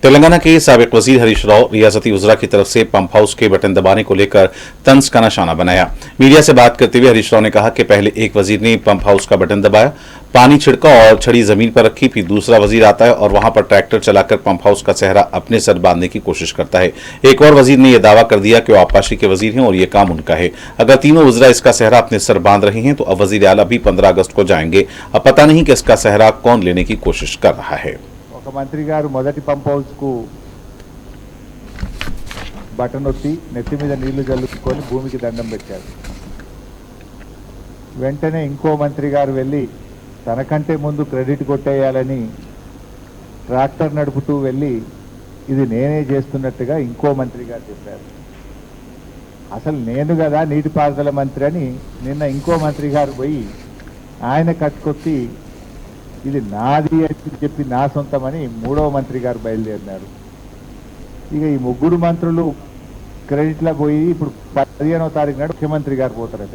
तेलंगाना के साबिक वजीर हरीश राव रियासती वज़रा की तरफ से पंप हाउस के बटन दबाने को लेकर तंज का निशाना बनाया। मीडिया से बात करते हुए हरीश राव ने कहा कि पहले एक वजीर ने पंप हाउस का बटन दबाया, पानी छिड़का और छड़ी जमीन पर रखी, फिर दूसरा वजीर आता है और वहां पर ट्रैक्टर चलाकर पंप हाउस का सेहरा अपने सर बांधने की कोशिश करता है। एक और वजीर ने यह दावा कर दिया कि वो आबपाशी के वजीर हैं और ये काम उनका है। अगर तीनों वज़रा इसका सेहरा अपने सर बांध रहे हैं तो अब वजीर आला भी 15 अगस्त को जाएंगे। अब पता नहीं कि इसका सेहरा कौन लेने की कोशिश कर रहा है। मंत्री गारू मोदटी पंप हाउस को బటన్ ఒత్తి నెత్తి మీద నీళ్లు జల్లుకొని భూమికి దండం పెట్టారు. వెంటనే ఇంకో మంత్రి గారు వెళ్ళి తనకంటే ముందు క్రెడిట్ కొట్టేయాలని ట్రాక్టర్ నడుపుతూ వెళ్ళి ఇది నేనే చేస్తున్నట్టుగా ఇంకో మంత్రి గారు చెప్పారు. అసలు నేను కదా నీటిపారుదల మంత్రి అని నిన్న ఇంకో మంత్రి గారు పోయి ఆయన కట్టుకొచ్చి ఇది నాది అని చెప్పి నా సొంతమని మూడవ మంత్రి గారు బయలుదేరినారు. ఇక ఈ ముగ్గురు మంత్రులు క్రెడిట్లకు పోయి ఇప్పుడు 15వ తారీఖు నాడు ముఖ్యమంత్రి గారు పోతారట.